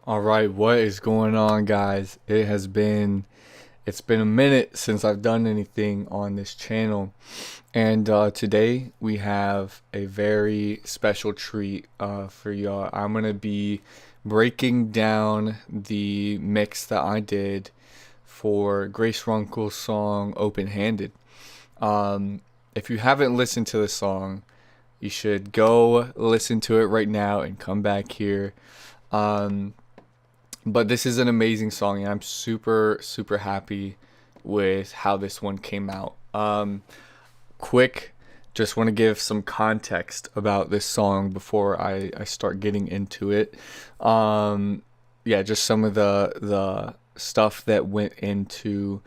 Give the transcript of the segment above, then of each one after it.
All right, what is going on, guys? It's been a minute since I've done anything on this channel, and today we have a very special treat for y'all. I'm gonna be breaking down the mix that I did for Grace Runkle's song "Open Handed." If you haven't listened to the song, you should go listen to it right now and come back here. Um, but this is an amazing song, and I'm super happy with how this one came out. Quick, just want to give some context about this song before I start getting into it. Yeah, just some of the stuff that went into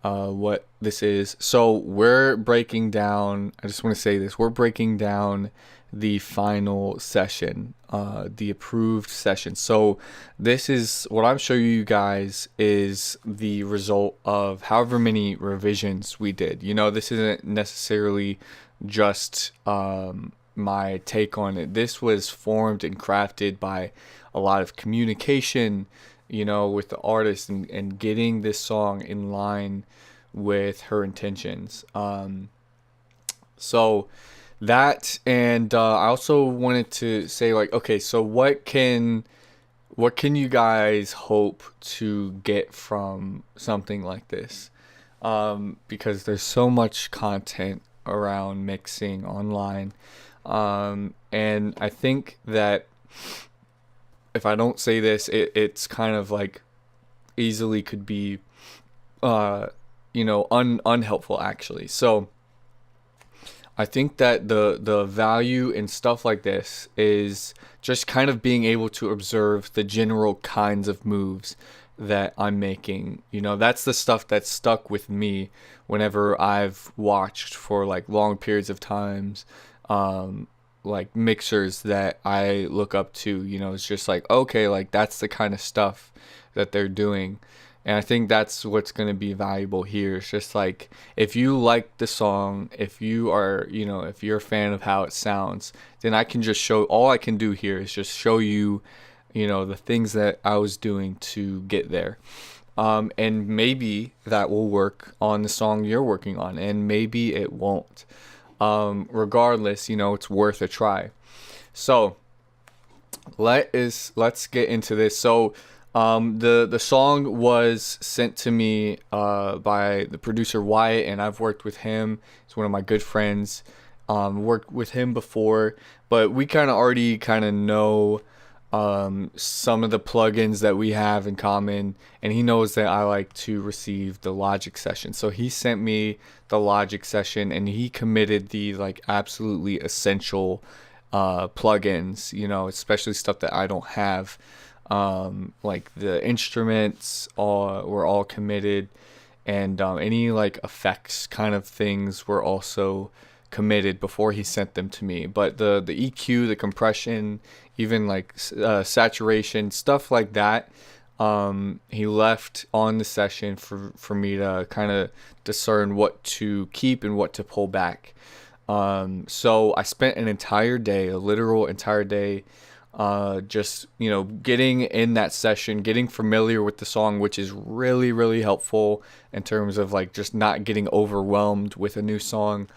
what this is. So we're breaking down. I just want to say this. We're breaking down the final session, the approved session. So this is what I'm showing you guys is the result of however many revisions we did. This isn't necessarily just my take on it. This was formed and crafted by a lot of communication, with the artist and getting this song in line with her intentions. So that, and I also wanted to say, like, okay, so what can you guys hope to get from something like this? Because there's so much content around mixing online, and I think that if I don't say this, it's kind of like easily could be, unhelpful actually. So I think that the value in stuff like this is just kind of being able to observe the general kinds of moves that I'm making. That's the stuff that's stuck with me whenever I've watched for like long periods of times. Like mixers that I look up to, it's just like, okay, like that's the kind of stuff that they're doing. And I think that's what's going to be valuable here. It's just like, if you like the song, if you are, if you're a fan of how it sounds, then I can just show, all I can do here is just show you, the things that I was doing to get there. And maybe that will work on the song you're working on, and maybe it won't. Regardless, it's worth a try. So let's get into this. So the song was sent to me by the producer Wyatt, and I've worked with him. He's one of my good friends. Worked with him before, but we kind of already kind of know some of the plugins that we have in common, and he knows that I like to receive the Logic session. So he sent me the Logic session, and he committed the like absolutely essential plugins, especially stuff that I don't have. Like the instruments were all committed, and any like effects kind of things were also committed before he sent them to me. But the EQ, the compression, even like saturation, stuff like that, he left on the session for me to kind of discern what to keep and what to pull back. So I spent an entire day, a literal entire day, just getting in that session, getting familiar with the song, which is really helpful in terms of like just not getting overwhelmed with a new song,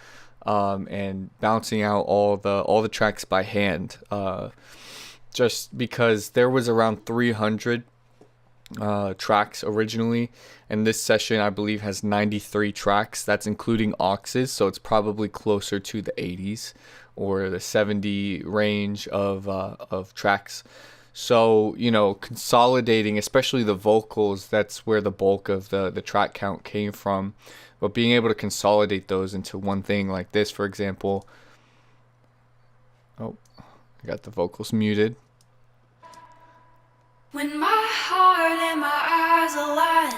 and bouncing out all the tracks by hand, just because there was around 300 tracks originally, and this session I believe has 93 tracks. That's including auxes, so it's probably closer to the 80s or the 70 range of tracks. So consolidating, especially the vocals, that's where the bulk of the track count came from. But being able to consolidate those into one thing like this, for example. Oh, I got the vocals muted. When my heart and my eyes align.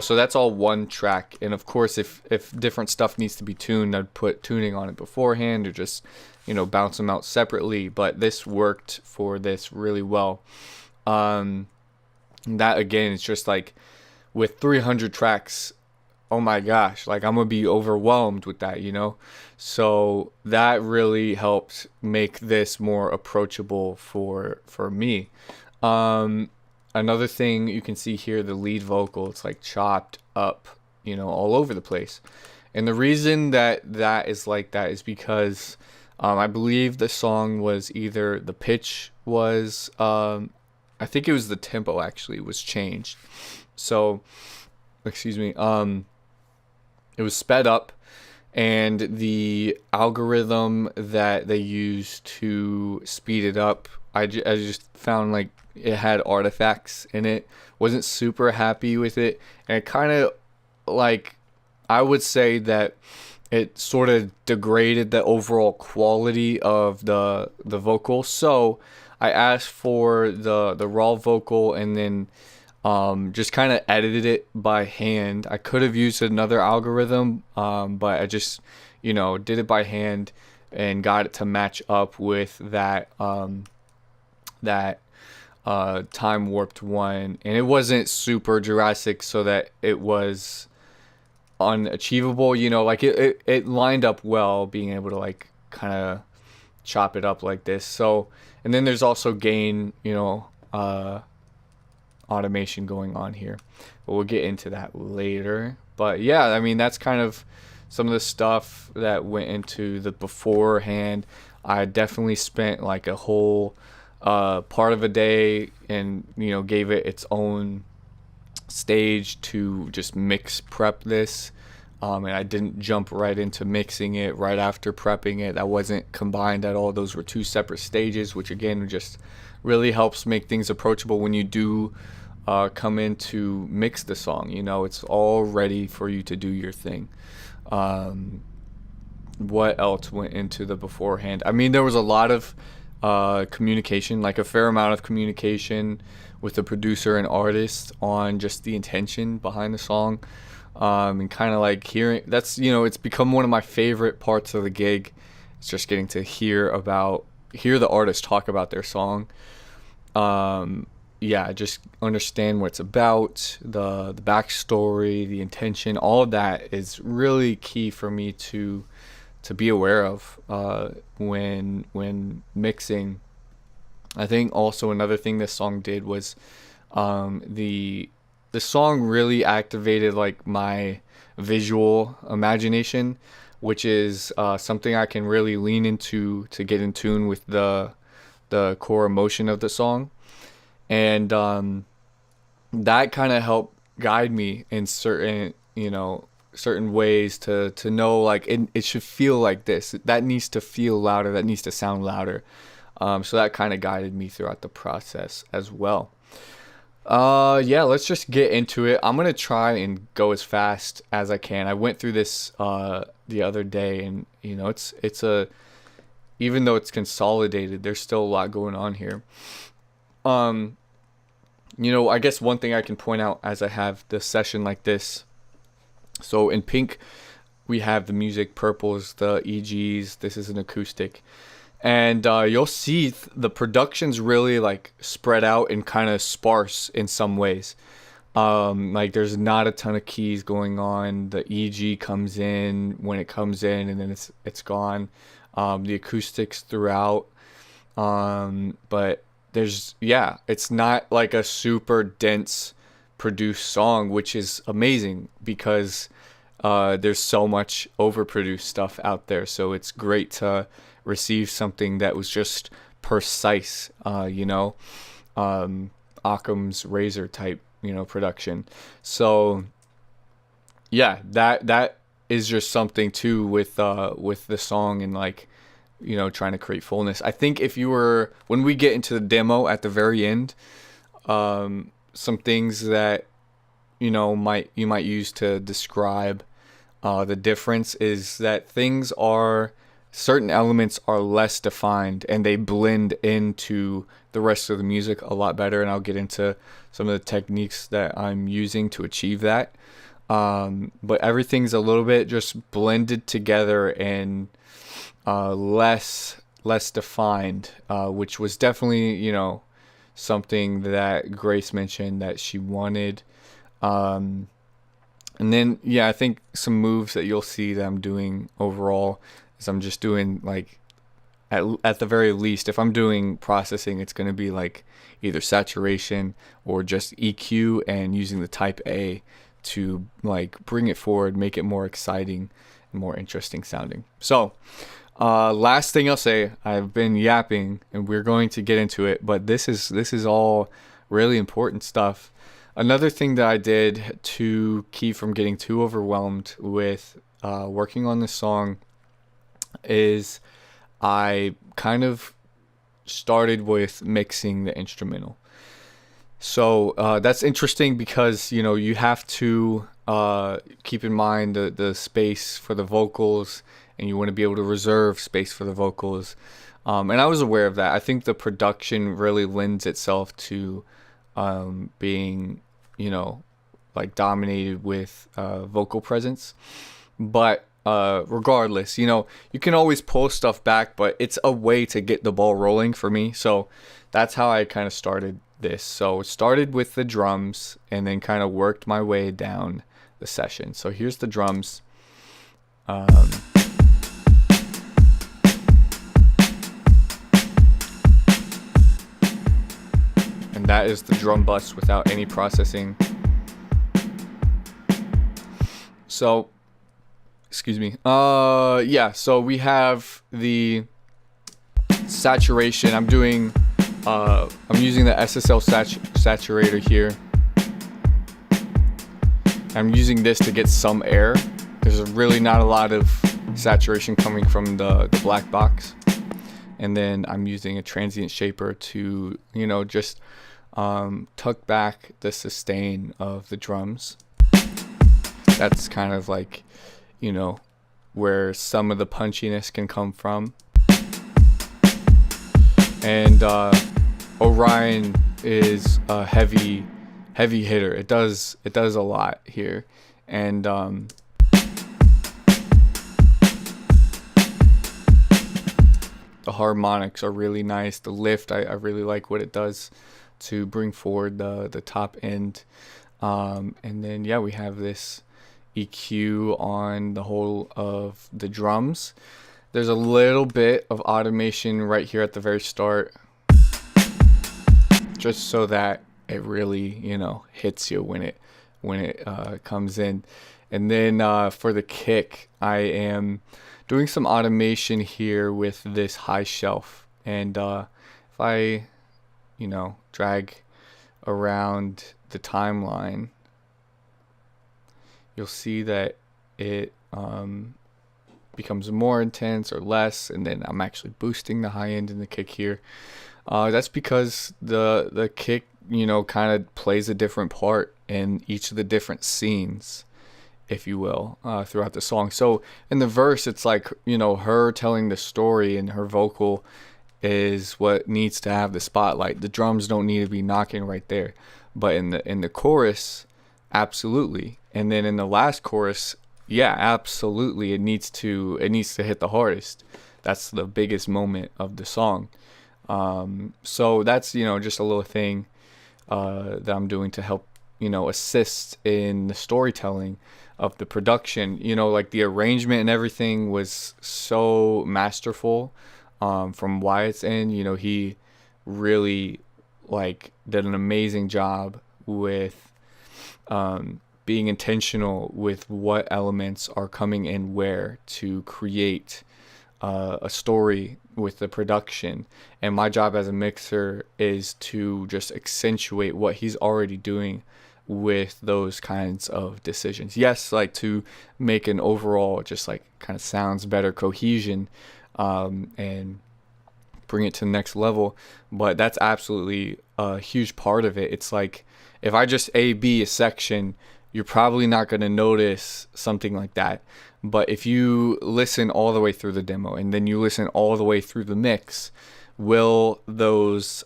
So that's all one track. And of course, if different stuff needs to be tuned, I'd put tuning on it beforehand, or just, bounce them out separately. But this worked for this really well. That again, it's just like with 300 tracks, oh my gosh, like I'm gonna be overwhelmed with that, So that really helped make this more approachable for me. another thing you can see here, the lead vocal, it's like chopped up, all over the place. And the reason that is like that is because I believe the song was either the pitch was, I think it was the tempo actually was changed. So, excuse me, it was sped up, and the algorithm that they used to speed it up, I just found like it had artifacts in it. Wasn't super happy with it, and it kind of like, I would say that it sort of degraded the overall quality of the vocal. So I asked for the raw vocal, and then just kind of edited it by hand. I could have used another algorithm, but I just, did it by hand and got it to match up with that time warped one. And it wasn't super Jurassic, so that it was unachievable. Like it lined up well, being able to like kind of chop it up like this. So, and then there's also gain, automation going on here, but we'll get into that later. But yeah, I mean, that's kind of some of the stuff that went into the beforehand. I definitely spent like a whole part of a day, and gave it its own stage to just mix prep this. And I didn't jump right into mixing it right after prepping it. That wasn't combined at all. Those were two separate stages, which again just really helps make things approachable when you do come in to mix the song. It's all ready for you to do your thing. What else went into the beforehand? I mean, there was a lot of communication, like a fair amount of communication with the producer and artist on just the intention behind the song. And kind of like hearing, that's, it's become one of my favorite parts of the gig. It's just getting to hear the artist talk about their song. Yeah, just understand what it's about, the backstory, the intention. All of that is really key for me to be aware of when mixing. I think also another thing this song did was the song really activated like my visual imagination, which is something I can really lean into to get in tune with the core emotion of the song. And that kind of helped guide me in certain ways to know like it should feel like this, that needs to feel louder, that needs to sound louder. So that kind of guided me throughout the process as well. Yeah, let's just get into it. I'm gonna try and go as fast as I can. I went through this the other day, and it's a, even though it's consolidated, there's still a lot going on here. I guess one thing I can point out as I have this session like this. So in pink, we have the music. Purple is the EGs. This is an acoustic. And you'll see the production's really like spread out and kind of sparse in some ways. Like there's not a ton of keys going on. The EG comes in when it comes in, and then it's gone. The acoustics throughout. But it's not like a super dense produced song, which is amazing because there's so much overproduced stuff out there. So it's great to receive something that was just precise, Occam's razor type, production. So yeah, that is just something too with the song, and like, trying to create fullness. I think when we get into the demo at the very end, some things that you might use to describe the difference is that certain elements are less defined, and they blend into the rest of the music a lot better. And I'll get into some of the techniques that I'm using to achieve that. But everything's a little bit just blended together and less defined, which was definitely something that Grace mentioned that she wanted. And then I think some moves that you'll see that I'm doing overall is I'm just doing like at the very least, if I'm doing processing, it's going to be like either saturation or just EQ and using the type A to like bring it forward, make it more exciting and more interesting sounding. So last thing I'll say, I've been yapping and we're going to get into it, but this is all really important stuff. Another thing that I did to keep from getting too overwhelmed with working on this song is I kind of started with mixing the instrumental. So that's interesting because, you know, you have to keep in mind the space for the vocals, and you want to be able to reserve space for the vocals. And I was aware of that. I think the production really lends itself to being, you know, like dominated with vocal presence. But regardless, you know, you can always pull stuff back, but it's a way to get the ball rolling for me. So that's how I kind of started this. So it started with the drums and then kind of worked my way down the session. So here's the drums. And that is the drum bus without any processing. So excuse me. Yeah, so we have the saturation. I'm using the SSL saturator here. I'm using this to get some air. There's really not a lot of saturation coming from the black box. And then I'm using a transient shaper to, you know, just tuck back the sustain of the drums. That's kind of like, you know, where some of the punchiness can come from. And Orion is a heavy hitter. It does a lot here. And the harmonics are really nice. The lift, I really like what it does to bring forward the top end. And then yeah, we have this EQ on the whole of the drums. There's a little bit of automation right here at the very start, just so that it really, you know, hits you when it comes in. And then for the kick, I am doing some automation here with this high shelf. And if I, you know, drag around the timeline, you'll see that it becomes more intense or less, and then I'm actually boosting the high end in the kick here. That's because the kick, you know, kind of plays a different part in each of the different scenes, if you will, throughout the song. So in the verse, it's like, you know, her telling the story, and her vocal is what needs to have the spotlight. The drums don't need to be knocking right there. But in the chorus, absolutely. And then in the last chorus, yeah, absolutely, it needs to hit the hardest. That's the biggest moment of the song. So that's, you know, just a little thing that I'm doing to help, you know, assist in the storytelling of the production. You know, like the arrangement and everything was so masterful from Wyatt's end. You know, he really like did an amazing job with being intentional with what elements are coming in where to create a story with the production. And my job as a mixer is to just accentuate what he's already doing with those kinds of decisions. Yes, like to make an overall just like kind of sounds better cohesion and bring it to the next level. But that's absolutely a huge part of it. It's like if I just A-B a section, you're probably not going to notice something like that. But if you listen all the way through the demo and then you listen all the way through the mix, will those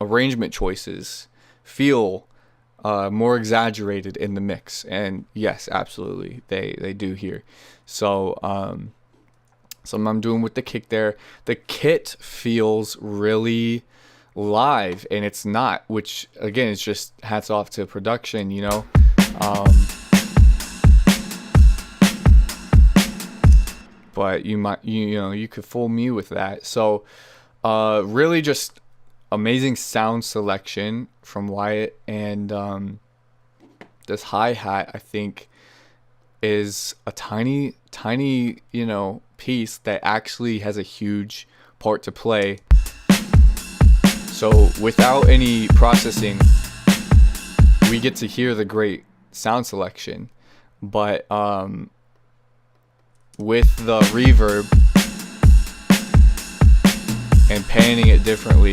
arrangement choices feel more exaggerated in the mix? And yes, absolutely, they do here. So something I'm doing with the kick there. The kit feels really live, and it's not, which again, it's just hats off to production, you know. but you could fool me with that. So really just amazing sound selection from Wyatt, and this hi-hat I think is a tiny piece that actually has a huge part to play. So without any processing, we get to hear the great sound selection, but with the reverb and panning it differently,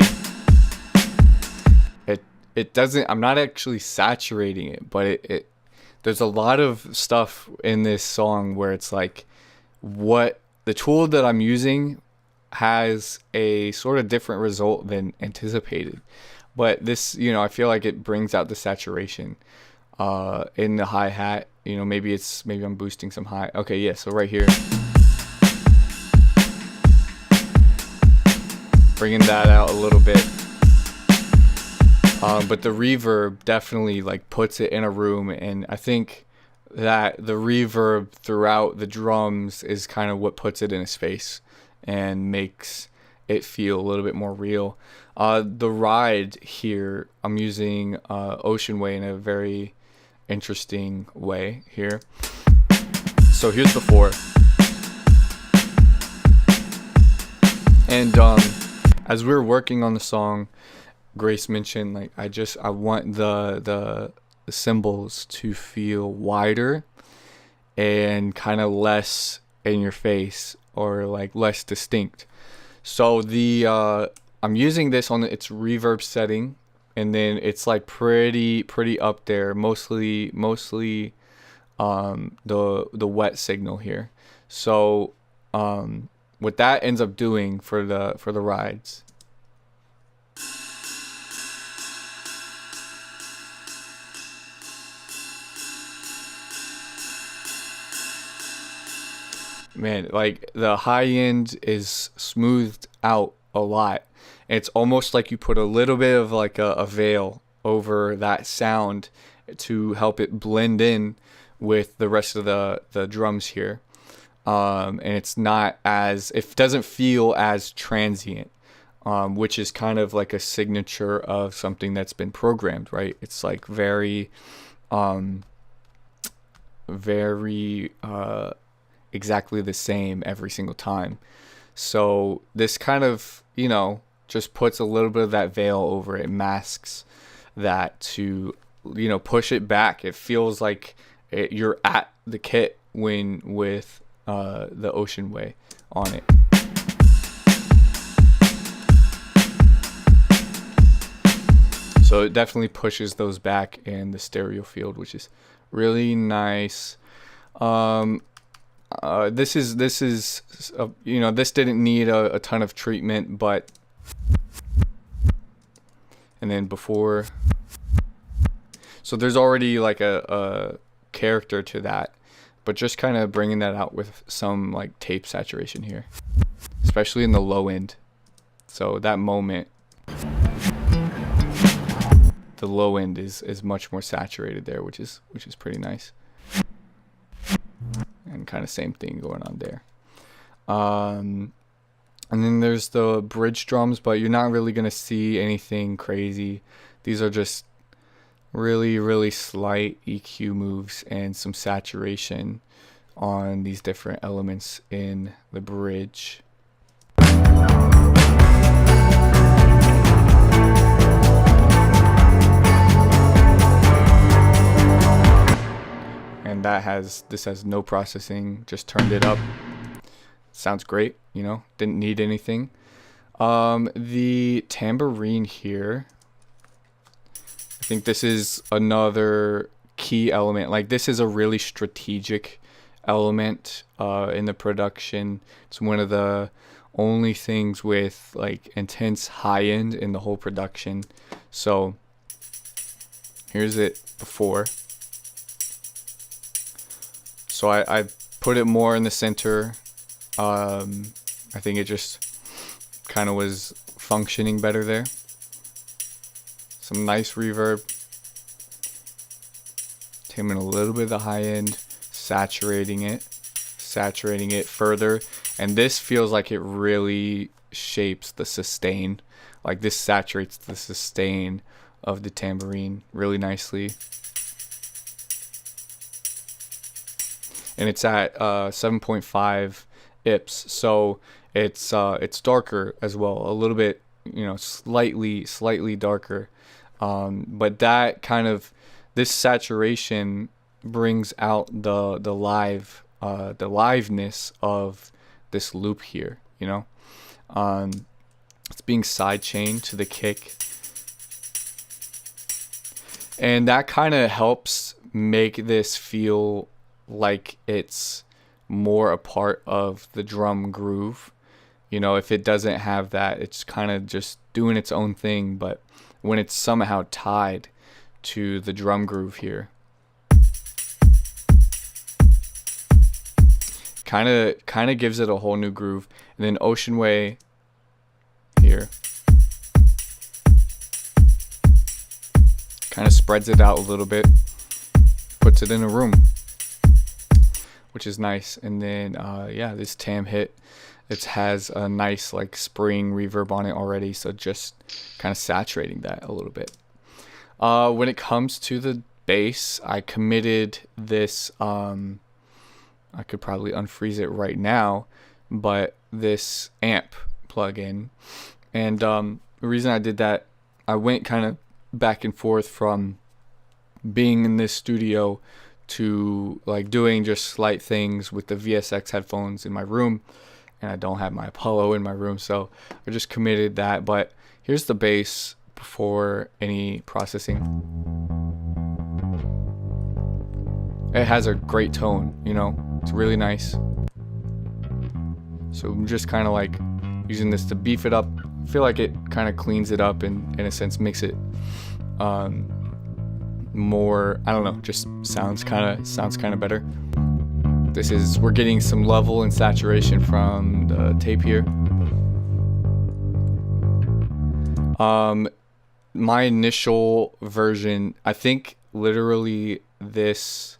it doesn't, I'm not actually saturating it, but it there's a lot of stuff in this song where it's like, what the tool that I'm using has a sort of different result than anticipated. But this, I feel like it brings out the saturation in the hi-hat. Maybe I'm boosting some high. Okay, yeah, so right here. Bringing that out a little bit. But the reverb definitely like puts it in a room, and I think that the reverb throughout the drums is kind of what puts it in a space and makes it feel a little bit more real. The ride here, I'm using Ocean Way in a very interesting way here. So here's before, and as we were working on the song, Grace mentioned like I want the cymbals to feel wider and kind of less in your face, or like less distinct. So I'm using this on its reverb setting, and then it's like pretty up there, mostly the wet signal here. So what that ends up doing for the rides, man, like the high end is smoothed out a lot. It's almost like you put a little bit of like a veil over that sound to help it blend in with the rest of the drums here. And it doesn't feel as transient, which is kind of like a signature of something that's been programmed, right? It's like very exactly the same every single time. So this kind of, just puts a little bit of that veil over it, masks that to, push it back. It feels like you're at the kit with the Ocean Way on it. So it definitely pushes those back in the stereo field, which is really nice. This didn't need a ton of treatment, but, and then before, so there's already like a character to that, but just kind of bringing that out with some like tape saturation here, especially in the low end. So that moment, the low end is much more saturated there, which is pretty nice. And kind of same thing going on there. And then there's the bridge drums, but you're not really going to see anything crazy. These are just really slight EQ moves and some saturation on these different elements in the bridge. And this has no processing, just turned it up. Sounds great, didn't need anything. The tambourine here, I think this is another key element. Like, this is a really strategic element in the production. It's one of the only things with like intense high end in the whole production. So here's it before. So I put it more in the center. I think it just kind of was functioning better there. Some nice reverb. Taming a little bit of the high end, saturating it. saturating it further, and this feels like it really shapes the sustain. Like this saturates the sustain of the tambourine really nicely. And it's at 7.5 IPS, so it's darker as well, a little bit, slightly darker. But that kind of, this saturation brings out the liveness of this loop here. It's being sidechained to the kick, and that kind of helps make this feel like it's more a part of the drum groove. If it doesn't have that, it's kind of just doing its own thing. But when it's somehow tied to the drum groove here, kind of gives it a whole new groove. And then Ocean Way here kind of spreads it out a little bit, puts it in a room, which is nice. And then this tam hit, it has a nice like spring reverb on it already, so just kind of saturating that a little bit. When it comes to the bass, I committed this, I could probably unfreeze it right now, but this amp plugin. And the reason I did that, I went kind of back and forth from being in this studio to like doing just slight things with the VSX headphones in my room, and I don't have my Apollo in my room, so I just committed that. But here's the bass before any processing. It has a great tone, it's really nice. So I'm just kind of like using this to beef it up. I feel like it kind of cleans it up and in a sense makes it more, I don't know, just sounds kind of better. We're getting some level and saturation from the tape here. My initial version, I think literally this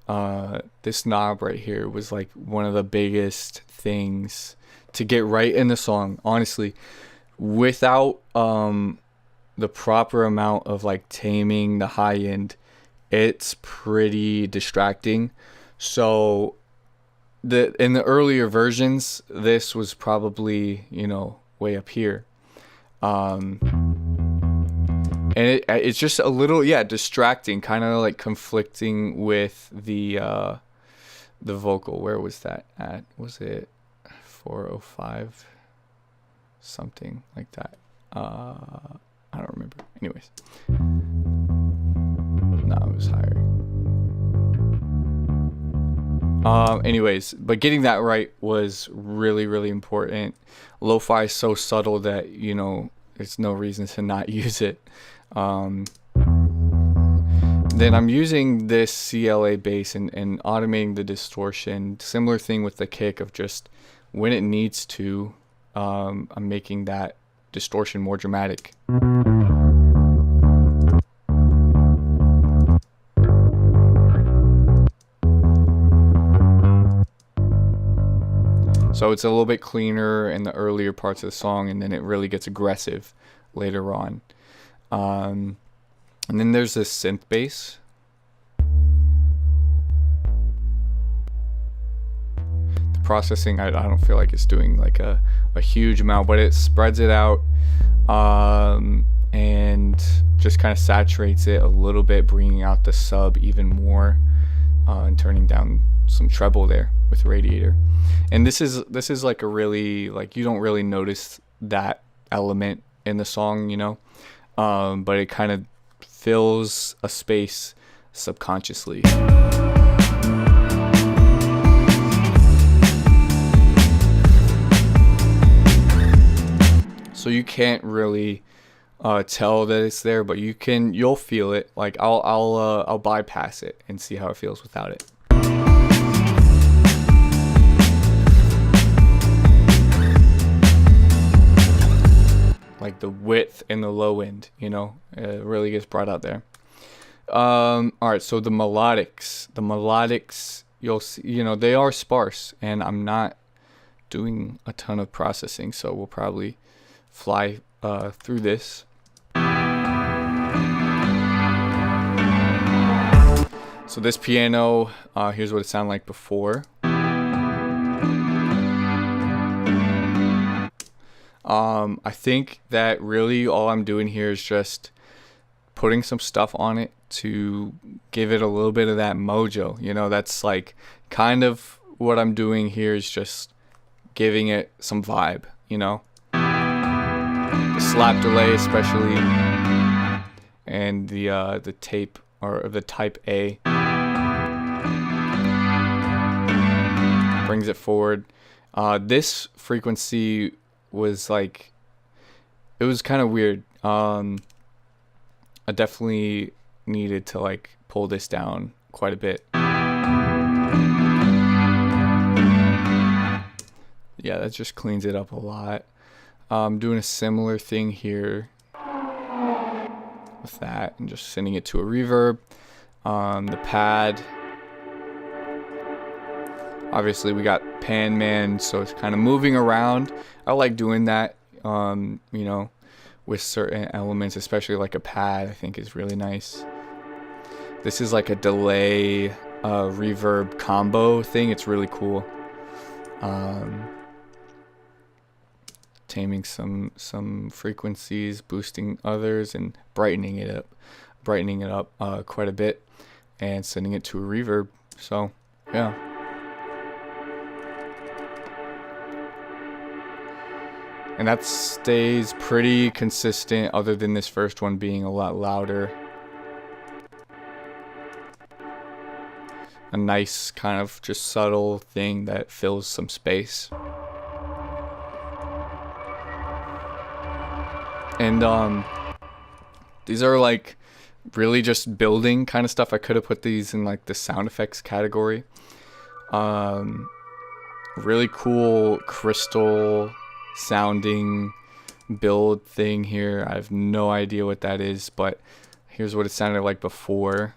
knob right here was like one of the biggest things to get right in the song, honestly. Without the proper amount of like taming the high end, it's pretty distracting. So in the earlier versions, this was probably, way up here. And it's just a little, distracting, kind of like conflicting with the vocal. Where was that at? Was it 405? Something like that. I don't remember. Anyways. No, it was higher. Anyways, but getting that right was really, really important. Lo-fi is so subtle that, there's no reason to not use it. Then I'm using this CLA bass and automating the distortion. Similar thing with the kick of just when it needs to, I'm making that distortion more dramatic. So it's a little bit cleaner in the earlier parts of the song, and then it really gets aggressive later on. And then there's this synth bass. The processing, I don't feel like it's doing like a huge amount, but it spreads it out and just kind of saturates it a little bit, bringing out the sub even more and turning down some treble there with Radiator. And this is like a really, like, you don't really notice that element in the song, but it kind of fills a space subconsciously. So you can't really tell that it's there, but you'll feel it. Like I'll bypass it and see how it feels without it. Like the width and the low end, it really gets brought out there. All right, so the melodics you'll see, they are sparse, and I'm not doing a ton of processing, so we'll probably fly through this. So this piano, here's what it sounded like before. I think that really all I'm doing here is just putting some stuff on it to give it a little bit of that mojo. That's like kind of what I'm doing here, is just giving it some vibe, The slap delay especially, and the tape, or the type A, brings it forward. This frequency was like, it was kind of weird. I definitely needed to like pull this down quite a bit. Yeah, that just cleans it up a lot. I'm doing a similar thing here with that, and just sending it to a reverb. The pad, obviously we got pan man, so it's kind of moving around. I like doing that, with certain elements, especially like a pad, I think is really nice. This is like a delay reverb combo thing. It's really cool. Taming some frequencies, boosting others, and brightening it up quite a bit, and sending it to a reverb. So yeah. And that stays pretty consistent, other than this first one being a lot louder. A nice kind of just subtle thing that fills some space. And these are like really just building kind of stuff. I could have put these in like the sound effects category. Really cool crystal sounding build thing here. I have no idea what that is, but here's what it sounded like before.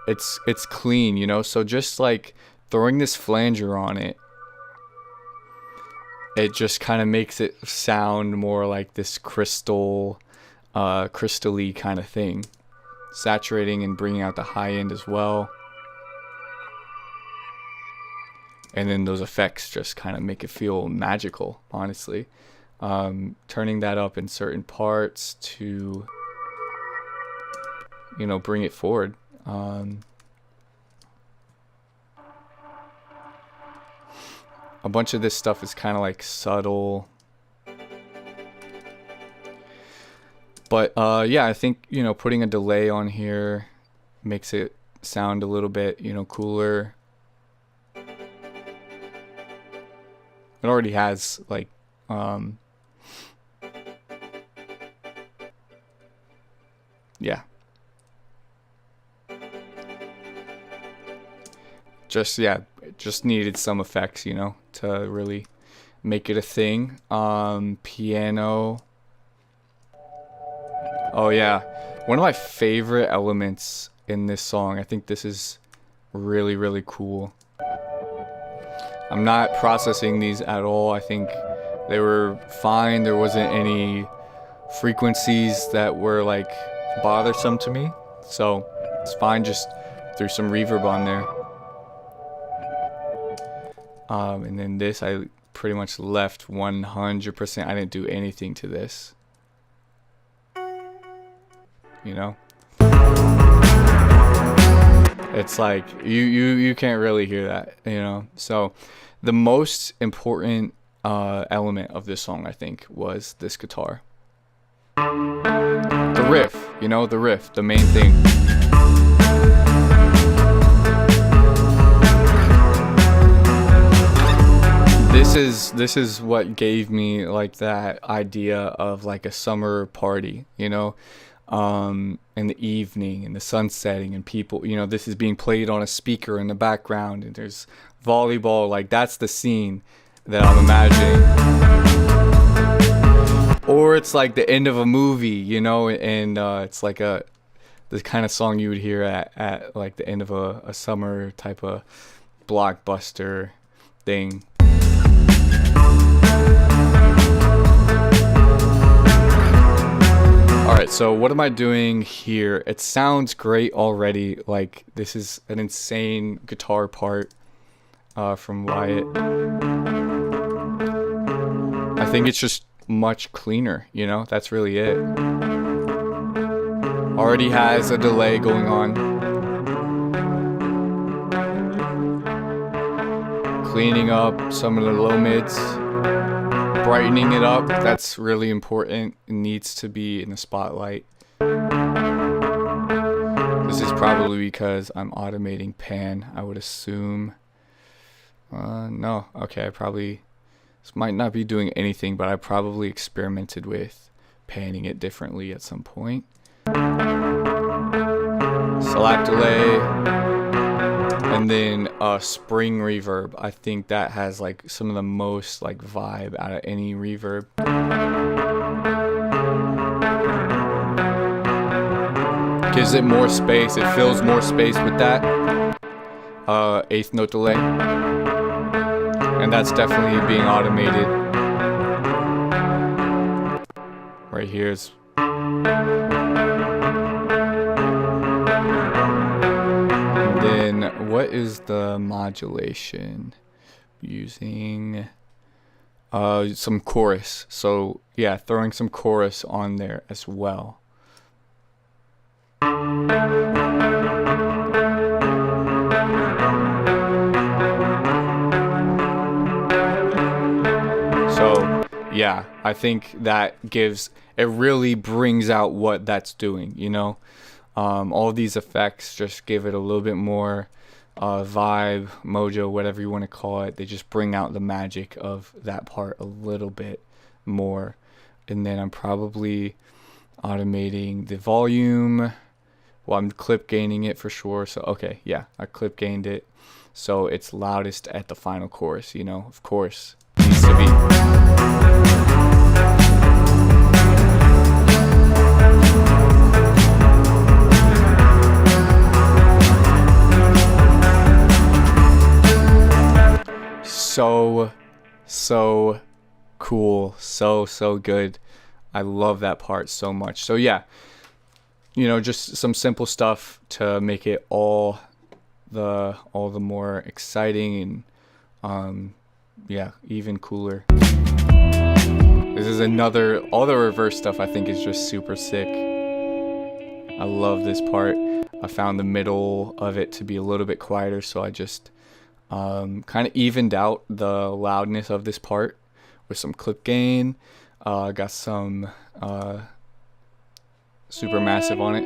It's clean, so just like throwing this flanger on it, it just kind of makes it sound more like this crystal, crystal-y kind of thing. Saturating and bringing out the high end as well. And then those effects just kind of make it feel magical, honestly. Turning that up in certain parts to, bring it forward. A bunch of this stuff is kind of like subtle. But yeah, I think, putting a delay on here makes it sound a little bit, cooler. It already has like yeah. Just needed some effects, to really make it a thing. Piano. Oh yeah, one of my favorite elements in this song. I think this is really, really cool. I'm not processing these at all. I think they were fine. There wasn't any frequencies that were like bothersome to me, so it's fine. Just threw some reverb on there. And then this, I pretty much left 100%. I didn't do anything to this. It's like you can't really hear that, So the most important element of this song, I think, was this guitar. The riff, the riff, the main thing. This is what gave me like that idea of like a summer party, in the evening and the sun setting and people, this is being played on a speaker in the background and there's volleyball. Like that's the scene that I'm imagining. Or it's like the end of a movie, and it's like the kind of song you would hear at like the end of a summer type of blockbuster thing. Alright, so what am I doing here? It sounds great already. Like, this is an insane guitar part from Wyatt. I think it's just much cleaner, you know? That's really it. Already has a delay going on. Cleaning up some of the low mids. Brightening it up, that's really important. It needs to be in the spotlight. This is probably because I'm automating pan, I would assume. No, okay, this might not be doing anything, but I probably experimented with panning it differently at some point. Slap delay. And then spring reverb. I think that has like some of the most like vibe out of any reverb. Gives it more space. It fills more space with that eighth note delay. And that's definitely being automated. Right here's what is the modulation? Using some chorus. So yeah, throwing some chorus on there as well. So yeah, I think that it really brings out what that's doing, you know? All of these effects just give it a little bit more vibe, mojo, whatever you want to call it. They just bring out the magic of that part a little bit more. And then I'm probably automating the volume. Well, I'm clip gaining it for sure. So okay, yeah, I clip gained it so it's loudest at the final chorus, you know, of course. It needs to be. So cool, so good. I love that part so much. So yeah, you know, just some simple stuff to make it all the more exciting and yeah, even cooler. This is all the reverse stuff I think is just super sick. I love this part. I found the middle of it to be a little bit quieter, so I just kind of evened out the loudness of this part with some clip gain. Got some super massive on it.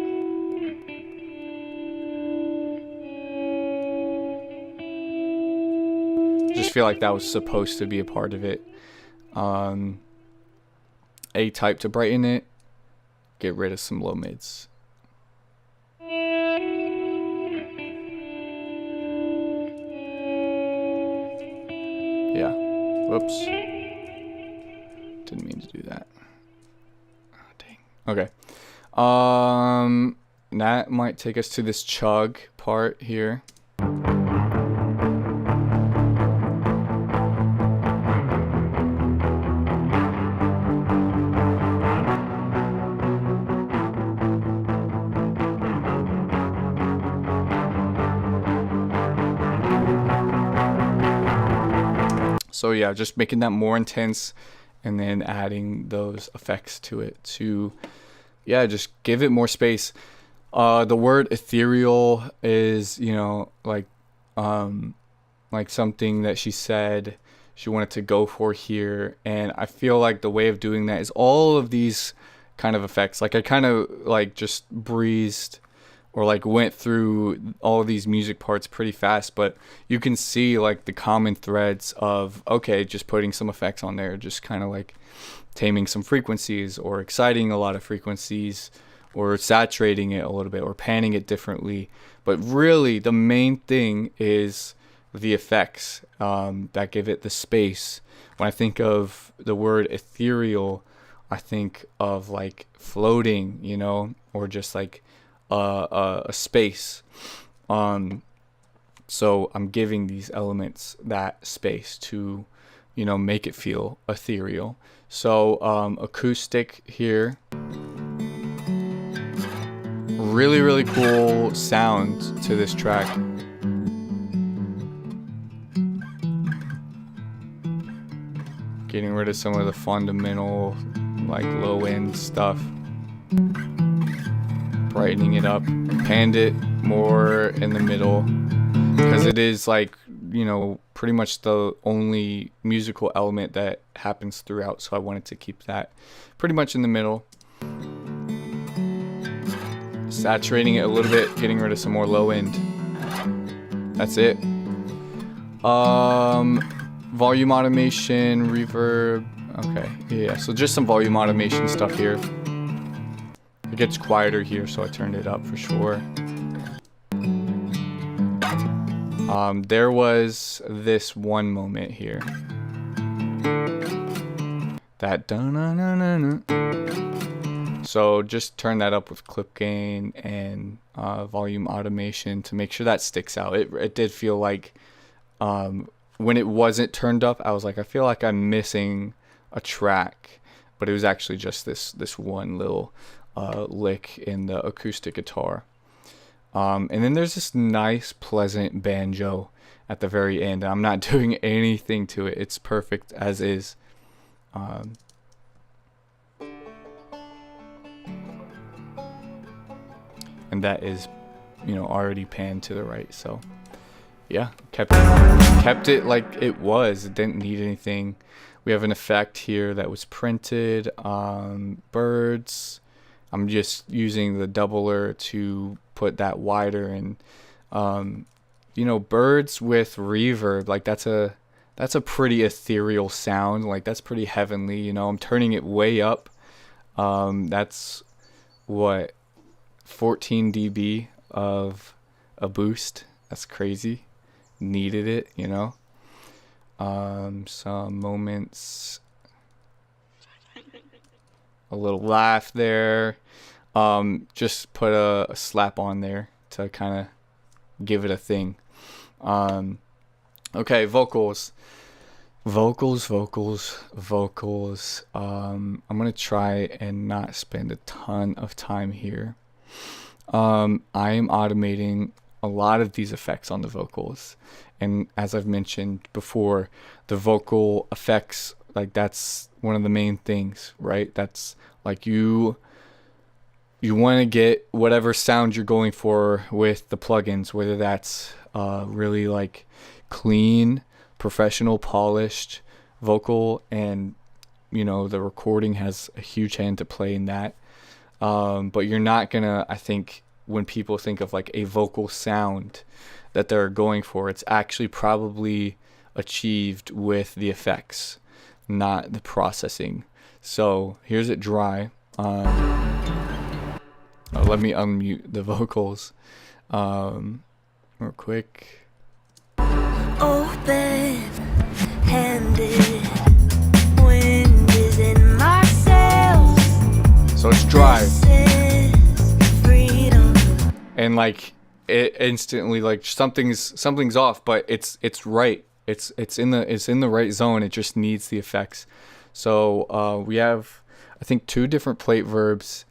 Just feel like that was supposed to be a part of it. A type to brighten it. Get rid of some low mids. Yeah. Whoops. Didn't mean to do that. Oh, dang. Okay. That might take us to this chug part here. So yeah, just making that more intense and then adding those effects to it to, yeah, just give it more space. The word ethereal is, you know, like something that she said she wanted to go for here. And I feel like the way of doing that is all of these kind of effects. Like I kind of like just breezed or like went through all of these music parts pretty fast, but you can see like the common threads of, okay, just putting some effects on there, just kind of like taming some frequencies or exciting a lot of frequencies or saturating it a little bit or panning it differently. But really the main thing is the effects that give it the space. When I think of the word ethereal, I think of like floating, you know, or just like a space. So I'm giving these elements that space to, make it feel ethereal. So acoustic here. Really, really cool sound to this track. Getting rid of some of the fundamental, like low end stuff. Brightening it up. Panned it more in the middle. Because it is like, pretty much the only musical element that happens throughout. So I wanted to keep that pretty much in the middle. Saturating it a little bit, getting rid of some more low end. That's it. Volume automation, reverb. Okay, yeah, so just some volume automation stuff here. It gets quieter here, so I turned it up for sure. There was this one moment here. That dun-dun-dun-dun-dun. So just turn that up with clip gain and volume automation to make sure that sticks out. It did feel like when it wasn't turned up, I was like, I feel like I'm missing a track, but it was actually just this one little lick in the acoustic guitar. And then there's this nice, pleasant banjo at the very end. I'm not doing anything to it. It's perfect as is. And that is, already panned to the right. So, yeah, kept it like it was. It didn't need anything. We have an effect here that was printed. Birds. I'm just using the doubler to put that wider, and birds with reverb, like that's a pretty ethereal sound. Like that's pretty heavenly. I'm turning it way up. That's what 14 dB of a boost. That's crazy. Needed it, some moments, a little laugh there. Just put a slap on there to kind of give it a thing. Okay, vocals. I'm gonna try and not spend a ton of time here. I am automating a lot of these effects on the vocals, and as I've mentioned before, the vocal effects, like that's one of the main things, right? That's like you want to get whatever sound you're going for with the plugins, whether that's really like clean, professional, polished vocal, and the recording has a huge hand to play in that. But you're not gonna, I think, when people think of like a vocal sound that they're going for, it's actually probably achieved with the effects, not the processing. So here's it dry. Let me unmute the vocals real quick. Open-handed, wind is in my sails. So it's dry. And like it instantly, like something's off, but it's right. It's in the right zone. It just needs the effects. So we have, I think, 2 different plate verbs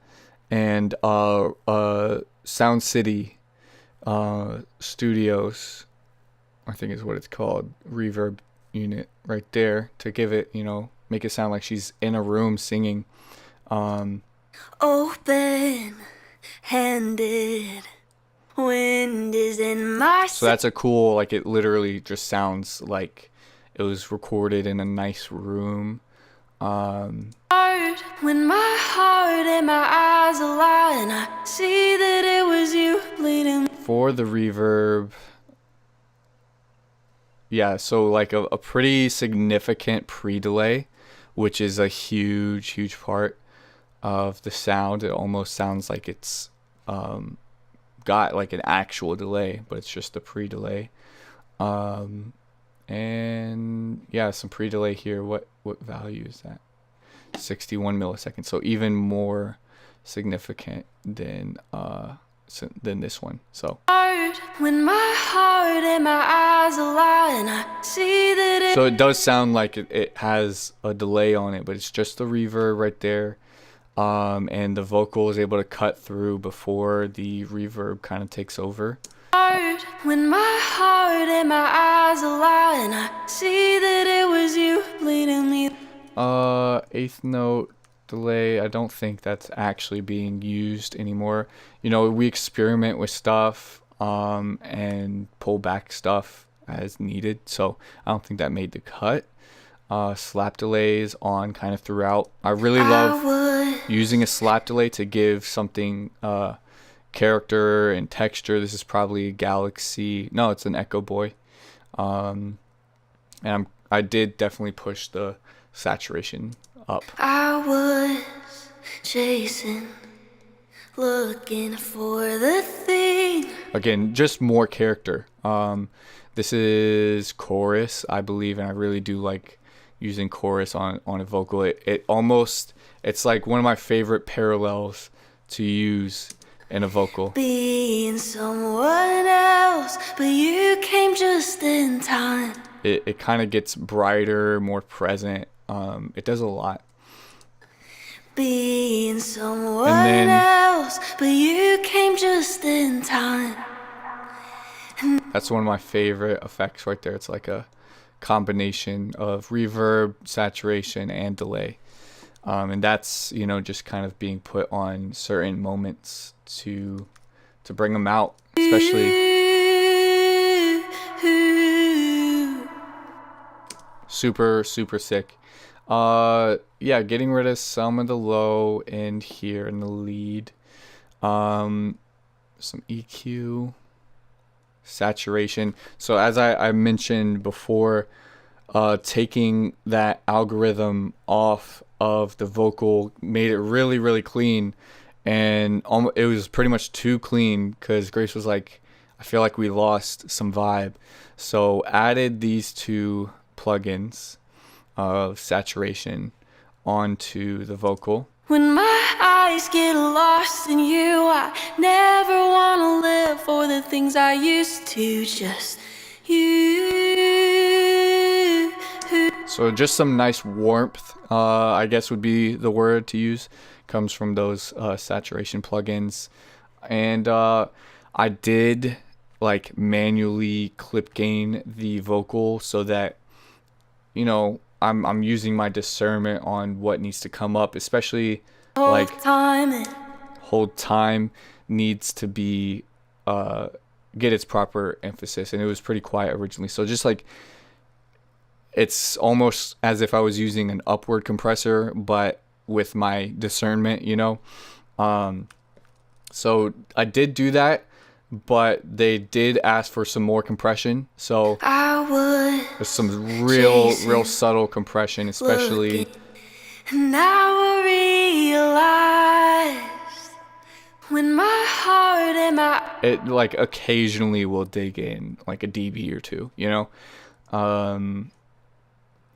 and Sound City Studios, I think is what it's called, reverb unit right there to give it, make it sound like she's in a room singing. Open-handed, wind is in my. So that's a cool, like it literally just sounds like it was recorded in a nice room. When my heart and my eyes align, I see that it was you bleeding. For the reverb, yeah, so like a pretty significant pre-delay, which is a huge part of the sound. It almost sounds like it's got like an actual delay, but it's just a pre-delay. And yeah, some pre-delay here. What value is that? 61 milliseconds. So even more significant than than this one. So when my heart and my eyes align, I see that so it does sound like it has a delay on it, but it's just the reverb right there. And the vocal is able to cut through before the reverb kind of takes over. when my heart and my eyes align, I see that it was you leading me. Eighth note delay, I don't think that's actually being used anymore. You know, we experiment with stuff and pull back stuff as needed, so I don't think that made the cut. Slap delays on kind of throughout. I really love using a slap delay to give something character and texture. This is probably a Galaxy. No, it's an Echo Boy. And I did definitely push the saturation up. I was chasing, looking for the thing. Again, just more character. This is chorus, I believe, and I really do like using chorus on a vocal. It's like one of my favorite parallels to use in a vocal. Being someone else, but you came just in time. It kind of gets brighter, more present. It does a lot. Being someone else, but you came just in time. That's one of my favorite effects right there. It's like a combination of reverb, saturation, and delay. And that's, you know, just kind of being put on certain moments to bring them out, especially. Super, super sick. Yeah, getting rid of some of the low end here in the lead. Some EQ, saturation. So as I mentioned before, taking that algorithm off of the vocal made it really, really clean. And it was pretty much too clean because Grace was like, I feel like we lost some vibe. So added these two plugins of saturation onto the vocal. When my eyes get lost in you, I never want to live for the things I used to, just you. So just some nice warmth, I guess would be the word to use, comes from those saturation plugins. And I did like manually clip gain the vocal so that, you know, I'm using my discernment on what needs to come up, especially like hold time needs to be get its proper emphasis, and it was pretty quiet originally. So just like it's almost as if I was using an upward compressor, but with my discernment, you know. So I did do that, but they did ask for some more compression. So there's some real subtle compression, especially. Now I realize when my heart and my it like occasionally will dig in like a dB or two, you know.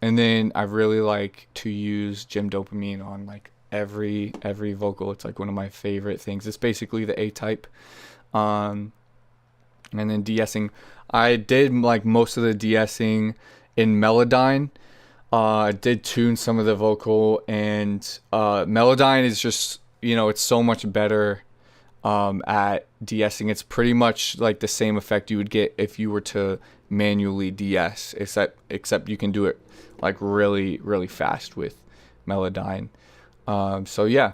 And then I really like to use Gem Dopamine on like every vocal. It's like one of my favorite things. It's basically the A type. And then de-essing. I did like most of the de-essing in Melodyne. I did tune some of the vocal, and Melodyne is just, you know, it's so much better at de-essing. It's pretty much like the same effect you would get if you were to manually de-ess, except you can do it like really, really fast with Melodyne. So yeah,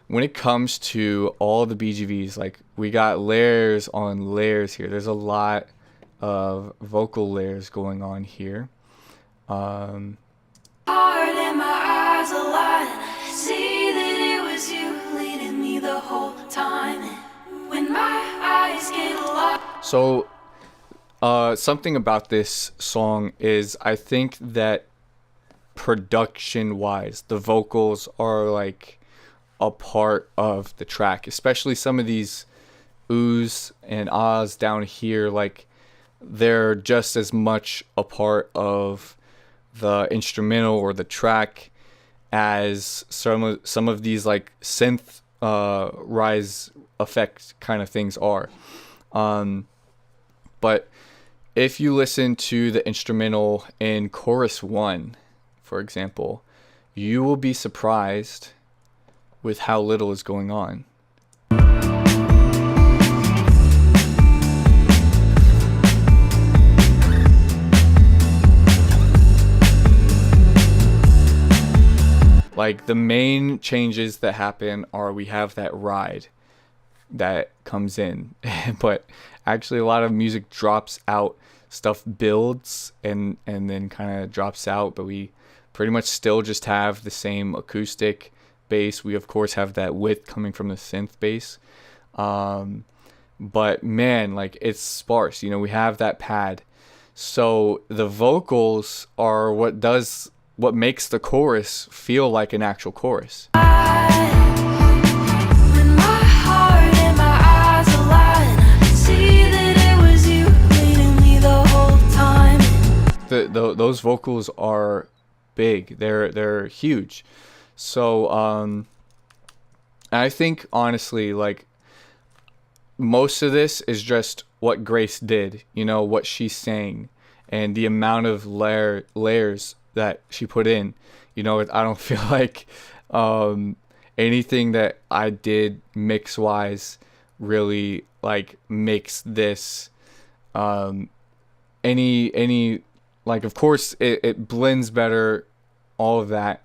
when it comes to all the BGVs, like we got layers on layers here. There's a lot of vocal layers going on here. heart and my eyes align. See that it was you leading me the whole time. When my eyes get lost. So something about this song is I think that production wise, the vocals are like a part of the track, especially some of these oohs and ahs down here. Like they're just as much a part of the instrumental or the track as some of these like synth effect kind of things are. But if you listen to the instrumental in chorus 1, for example, you will be surprised with how little is going on. Like, the main changes that happen are we have that ride that comes in, but actually a lot of music drops out, stuff builds and then kind of drops out, but we pretty much still just have the same acoustic bass. We of course have that width coming from the synth bass, but man, like, it's sparse. You know, we have that pad, so the vocals are what makes the chorus feel like an actual chorus. Those vocals are big. They're huge. So I think honestly, like, most of this is just what Grace did, you know, what she sang, and the amount of layers that she put in. You know, I don't feel like anything that I did mix wise really like makes this any like, of course it blends better, all of that,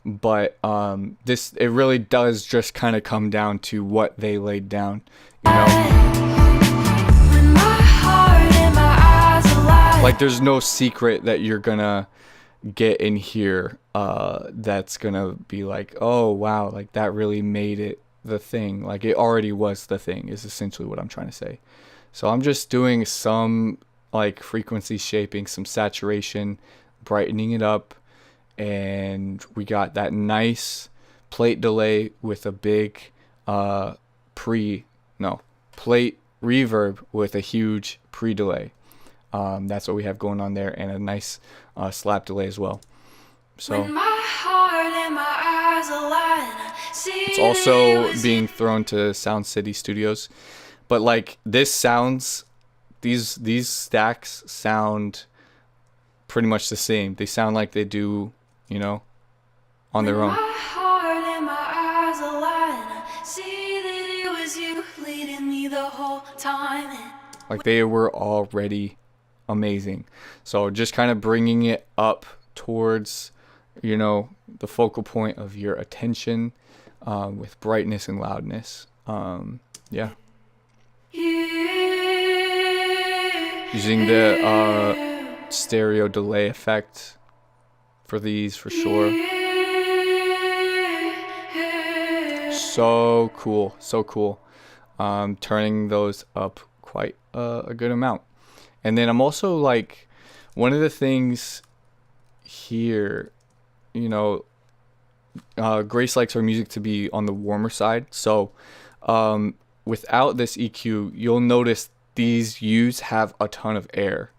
but it really does just kind of come down to what they laid down, you know. Like, there's no secret that you're gonna get in here that's gonna be like, oh wow, like that really made it the thing. Like, it already was the thing, is essentially what I'm trying to say. So I'm just doing some like frequency shaping, some saturation, brightening it up, and we got that nice plate delay with a big plate reverb with a huge pre-delay. That's what we have going on there, and a nice slap delay as well. So it's also being thrown to Sound City Studios, but like, this sounds, these stacks sound pretty much the same. They sound like they do, you know, on their own. Like, they were already amazing. So just kind of bringing it up towards, you know, the focal point of your attention with brightness and loudness. Yeah. Using the stereo delay effect for these, for sure. So cool, so cool. Turning those up quite a good amount. And then I'm also like, one of the things here, you know, Grace likes her music to be on the warmer side. So without this EQ, you'll notice these U's have a ton of air.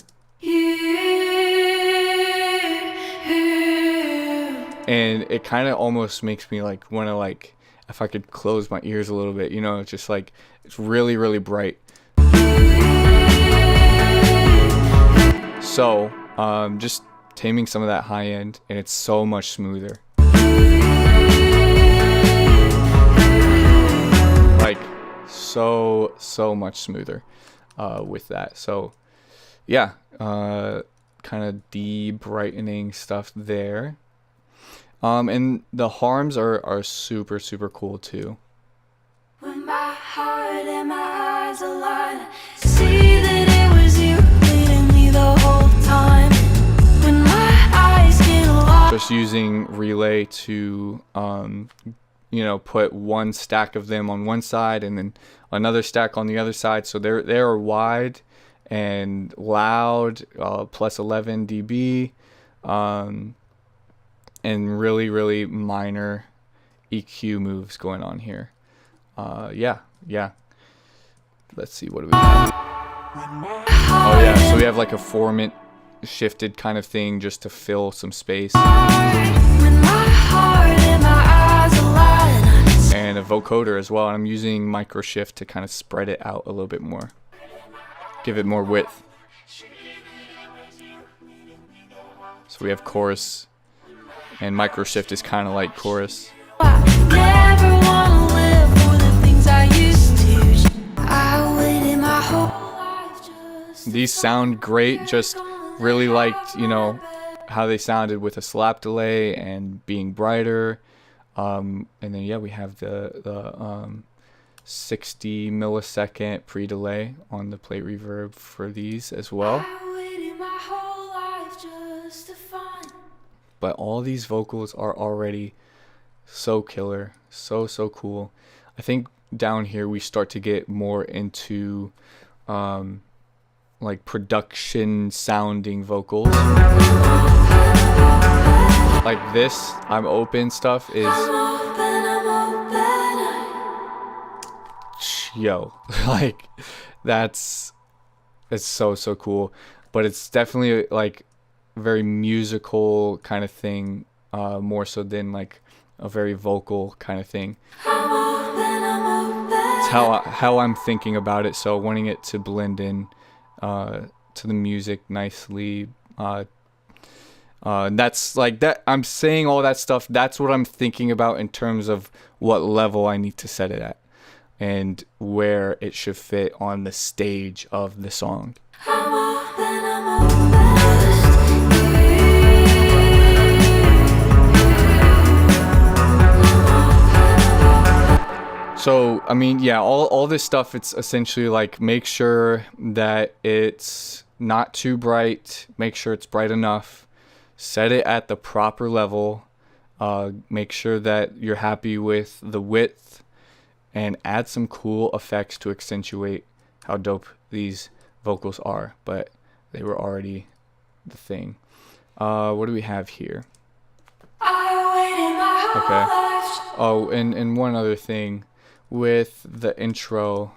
And it kind of almost makes me like want to, like, if I could close my ears a little bit, you know, it's just like, it's really, really bright. So just taming some of that high end, and it's so much smoother. Like, so much smoother with that. So yeah, kind of de-brightening stuff there. And the harms are super, super cool too. When my heart and my eyes align, see that it was you leading me the whole time. When my eyes get lost, just using relay to you know, put one stack of them on one side and then another stack on the other side, so they're wide and loud, plus 11 dB, and really, really minor EQ moves going on here. Yeah. Let's see, what do we have? Oh yeah, so we have like a formant shifted kind of thing just to fill some space. And a vocoder as well. And I'm using micro shift to kind of spread it out a little bit more, give it more width. So we have chorus, and micro shift is kind of like chorus. Never wanna live for the things I used to. I waited my whole life just. These sound great. Just really liked, you know, how they sounded with a slap delay and being brighter. And then yeah, we have the 60 millisecond pre-delay on the plate reverb for these as well. I waited my whole life just to find. But all these vocals are already so killer, so cool. I think down here we start to get more into like production sounding vocals. Like this I'm open stuff is yo, like it's so cool. But it's definitely like very musical kind of thing, more so than like a very vocal kind of thing. It's how I'm thinking about it. So wanting it to blend in to the music nicely. That's like that. I'm saying all that stuff. That's what I'm thinking about in terms of what level I need to set it at and where it should fit on the stage of the song. So, I mean, yeah, all this stuff, it's essentially like make sure that it's not too bright, make sure it's bright enough, set it at the proper level, make sure that you're happy with the width, and add some cool effects to accentuate how dope these vocals are. But they were already the thing. What do we have here? Okay. Oh, and one other thing. With the intro,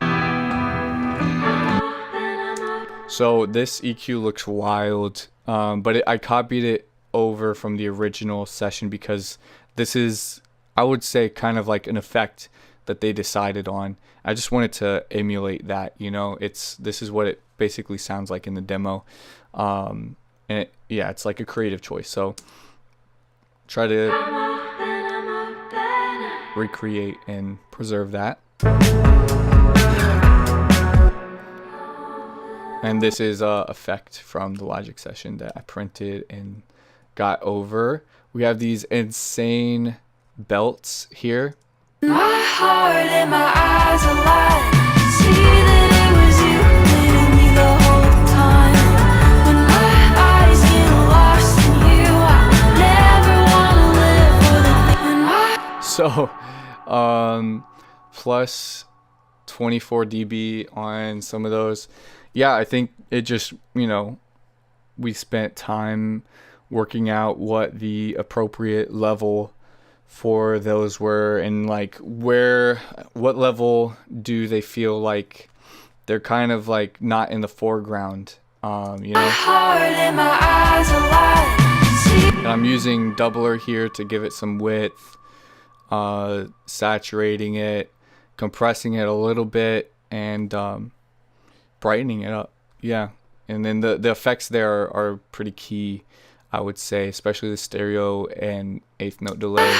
so this EQ looks wild, but I copied it over from the original session because this is, I would say, kind of like an effect that they decided on. I just wanted to emulate that, you know. This is what it basically sounds like in the demo, and it's like a creative choice. So try to recreate and preserve that. And this is a effect from the Logic session that I printed and got over. We have these insane belts here. My heart and my eyes alive. See that it was you leading me the whole time. When my eyes get lost in you, I never wanna live for the thing. So plus 24 dB on some of those. Yeah, I think it just, you know, we spent time working out what the appropriate level for those were, and like what level do they feel like they're kind of like not in the foreground, you know. And I'm using doubler here to give it some width, saturating it, compressing it a little bit, and brightening it up. Yeah, and then the effects there are pretty key, I would say, especially the stereo and eighth note delay.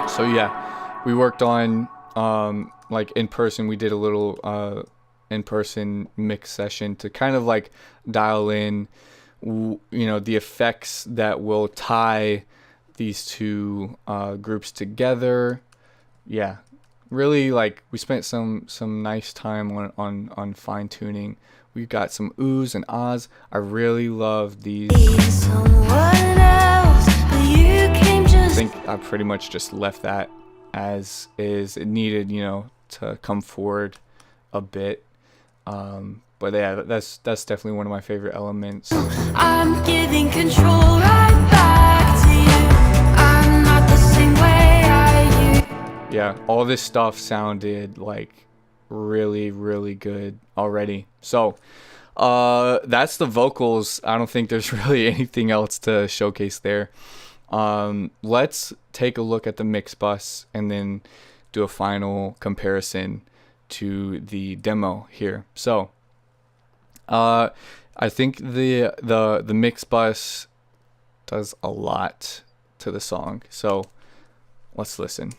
So yeah, we worked on like in person. We did a little in-person mix session to kind of like dial in, you know, the effects that will tie these two groups together. Yeah, really, like, we spent some nice time on fine tuning. We got some oohs and ahs. I really love these. I think I pretty much just left that as is. It needed, you know, to come forward a bit. But yeah, that's definitely one of my favorite elements. I'm giving control right back to you. I'm not the same way I used. Yeah, all this stuff sounded like really good already. So That's the vocals. I don't think there's really anything else to showcase there. Let's take a look at the mix bus and then do a final comparison to the demo here. So, I think the mix bus does a lot to the song. So, let's listen.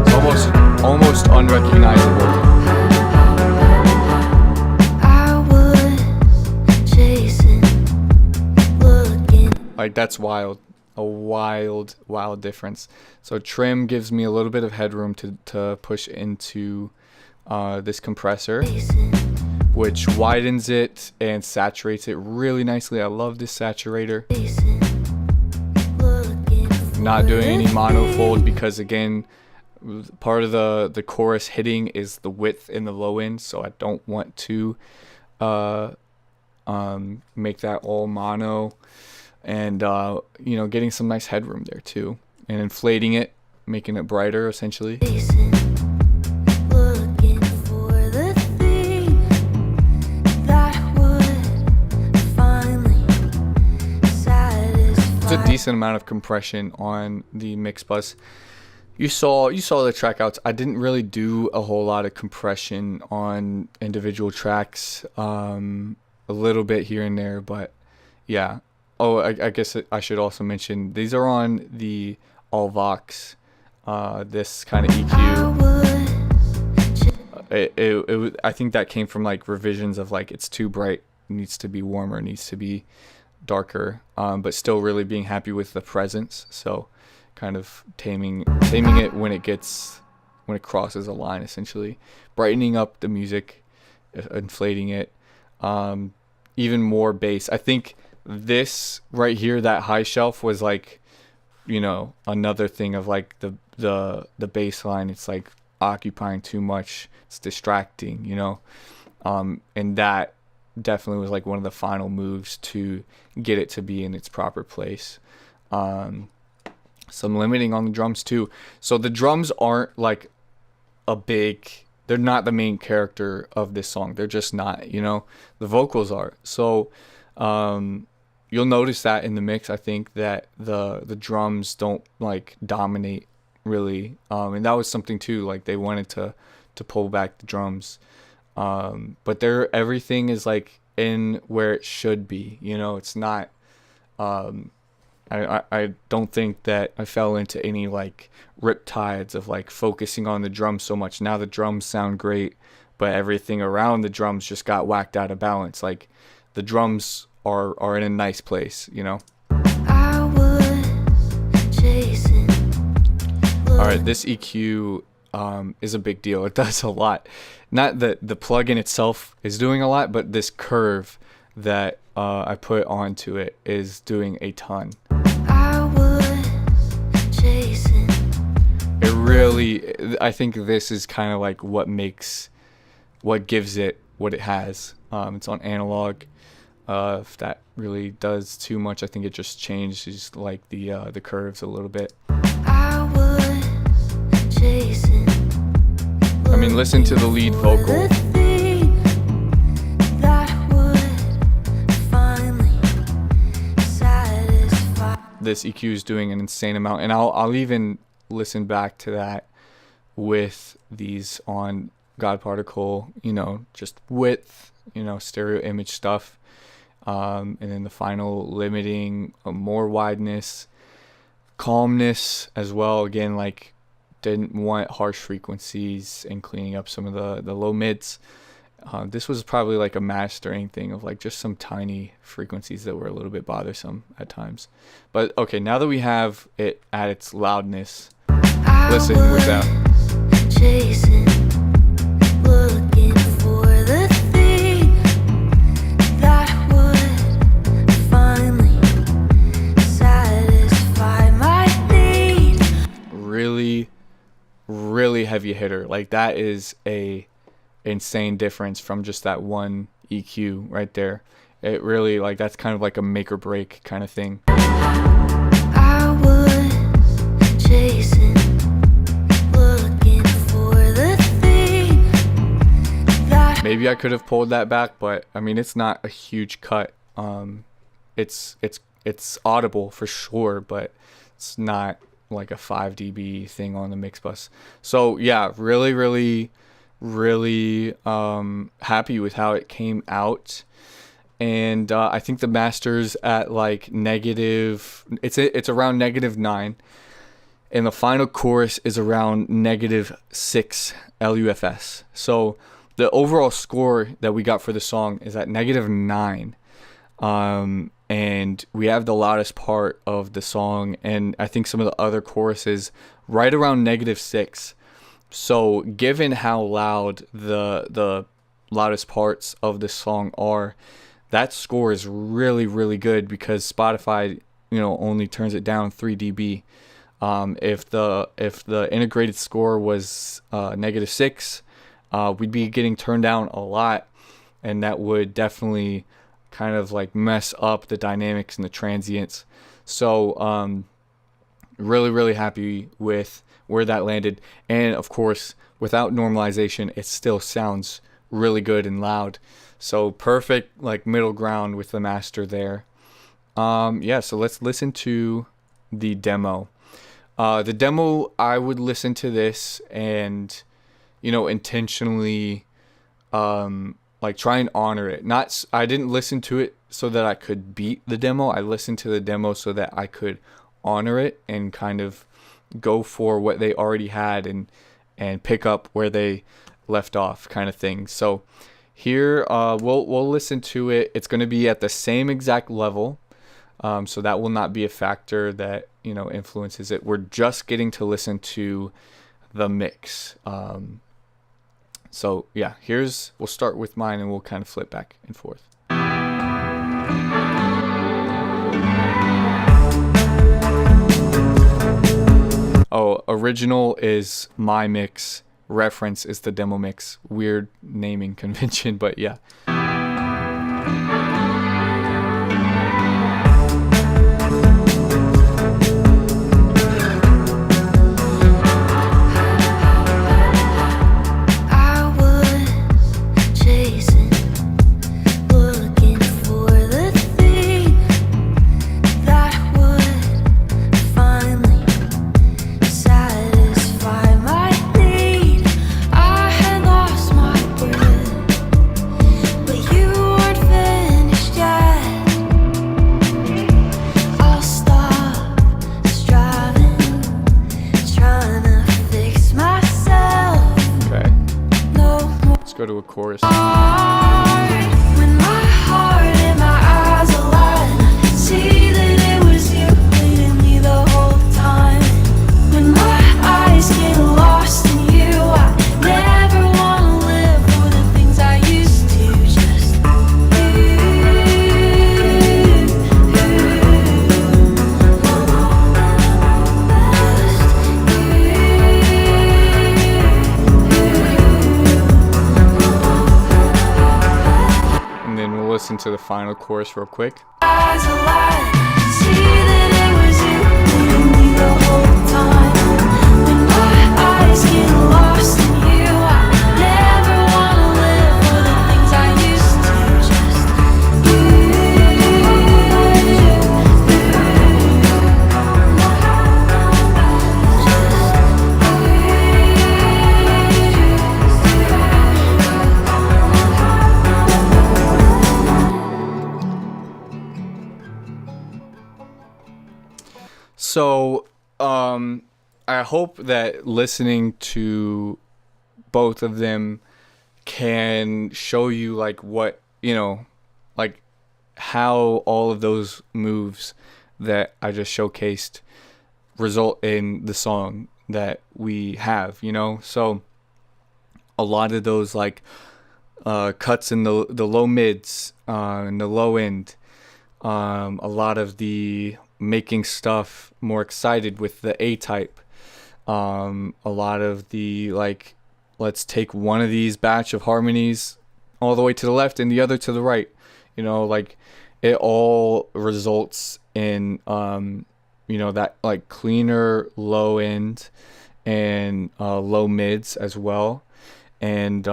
It's almost unrecognizable. Like, that's wild. A wild difference. So trim gives me a little bit of headroom to push into this compressor, which widens it and saturates it really nicely. I love this saturator. Not doing any monofold because, again, part of the chorus hitting is the width in the low end, so I don't want to make that all mono. And getting some nice headroom there too, and inflating it, making it brighter essentially. It's a decent amount of compression on the mix bus. You saw the track outs. I didn't really do a whole lot of compression on individual tracks, a little bit here and there, but yeah. Oh, I guess I should also mention these are on the all Vox, this kind of EQ. I think that came from like revisions of like it's too bright, needs to be warmer, needs to be darker, but still really being happy with the presence. So kind of taming it when it crosses a line, essentially brightening up the music, inflating it, even more bass. I think this right here, that high shelf, was like, another thing of like the bass line. It's like occupying too much. It's distracting, and that definitely was like one of the final moves to get it to be in its proper place. Some limiting on the drums too. So the drums aren't like they're not the main character of this song. They're just not, the vocals are. So, you'll notice that in the mix. I think that the drums don't like dominate really, and that was something too. Like they wanted to pull back the drums, but everything is like in where it should be. It's not. I don't think that I fell into any like riptides of like focusing on the drums so much. Now the drums sound great, but everything around the drums just got whacked out of balance. Like the drums are in a nice place, Alright, this EQ is a big deal. It does a lot. Not that the plugin itself is doing a lot, but this curve that I put onto it is doing a ton. It really, I think this is kind of like what gives it what it has. It's on analog. If that really does too much, I think it just changes like the curves a little bit. I mean, listen to the lead vocal. This EQ is doing an insane amount, and I'll even listen back to that with these on God Particle, just width, stereo image stuff. And then the final limiting, more wideness, calmness as well. Again, like didn't want harsh frequencies and cleaning up some of the low mids. This was probably like a mastering thing of like just some tiny frequencies that were a little bit bothersome at times. But okay, now that we have it at its loudness, listen with that. Really heavy hitter. Like that is a insane difference from just that one EQ right there. It really, like, that's kind of like a make or break kind of thing. I was chasing, Maybe I could have pulled that back, but I mean it's not a huge cut. It's audible for sure, but it's not like a 5 dB thing on the mix bus. So yeah, really happy with how it came out. And I think the master's at like negative. It's around -9, and the final chorus is around -6 LUFS. So the overall score that we got for the song is at -9. And we have the loudest part of the song, and I think some of the other choruses right around -6. So given how loud the loudest parts of the song are, that score is really good, because Spotify, only turns it down 3 dB. If the integrated score was -6, we'd be getting turned down a lot, and that would definitely kind of like mess up the dynamics and the transients. So really happy with where that landed. And of course, without normalization, it still sounds really good and loud. So perfect like middle ground with the master there. Yeah, so let's listen to the demo. The demo, I would listen to this and intentionally like try and honor it. I didn't listen to it so that I could beat the demo. I listened to the demo so that I could honor it and kind of go for what they already had and pick up where they left off, kind of thing. So here we'll listen to it. It's going to be at the same exact level, so that will not be a factor that influences it. We're just getting to listen to the mix. So yeah, we'll start with mine and we'll kind of flip back and forth. Oh, original is my mix, reference is the demo mix. Weird naming convention, but yeah. Go to a chorus. When my heart and my eyes align, see that it was you leading me the whole time. When my eyes get lost in you, I never wanna live for the things I used to. Just listen to the final chorus real quick. eyes align, see that it was you leading me the whole time. When my eyes get lost in you, I never wanna live for the things I used to. Just So, I hope that listening to both of them can show you like what, like how all of those moves that I just showcased result in the song that we have, So a lot of those like cuts in the low mids and the low end, a lot of the making stuff more excited with the A type, a lot of the like, let's take one of these batch of harmonies all the way to the left and the other to the right, like it all results in that like cleaner low end and low mids as well. And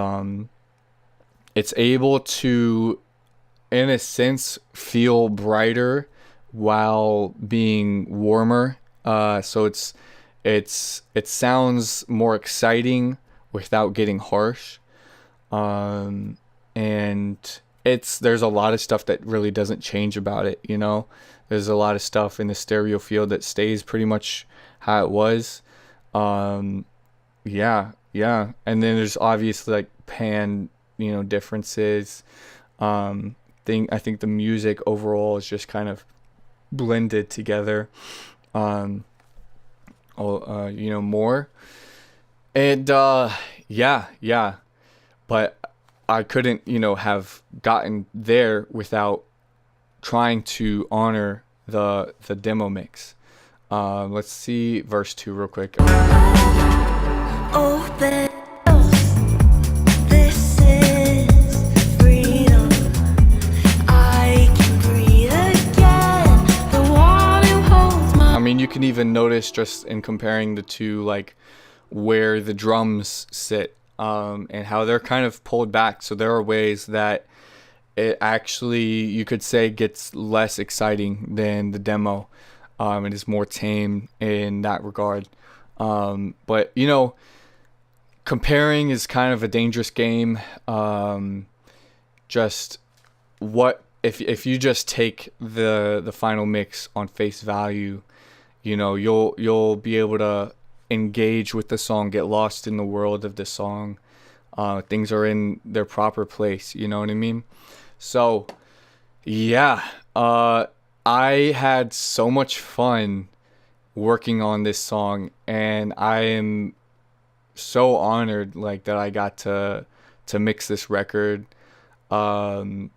it's able to, in a sense, feel brighter while being warmer. So it sounds more exciting without getting harsh. Um, and there's a lot of stuff that really doesn't change about it. There's a lot of stuff in the stereo field that stays pretty much how it was. Um, yeah, yeah. And then there's obviously like pan, differences. I think the music overall is just kind of blended together. Um, more. And yeah, yeah. But I couldn't, have gotten there without trying to honor the demo mix. Let's see verse 2 real quick. Open this is freedom. I can breathe again. The one who holds my I mean, you can even notice just in comparing the two, like where the drums sit, and how they're kind of pulled back. So there are ways that it actually, you could say, gets less exciting than the demo. It is more tame in that regard. But comparing is kind of a dangerous game. Just what if you just take the final mix on face value, you'll be able to engage with the song, get lost in the world of the song. Things are in their proper place. You know what I mean? So, yeah, I had so much fun working on this song, and I am so honored like that I got to mix this record. Um,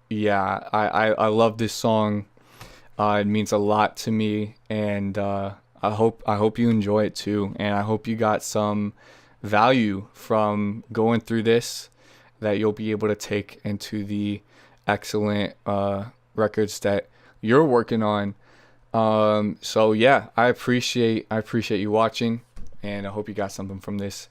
yeah, I love this song. It means a lot to me, and I hope you enjoy it too, and I hope you got some value from going through this that you'll be able to take into the excellent records that you're working on. So yeah, I appreciate you watching, and I hope you got something from this.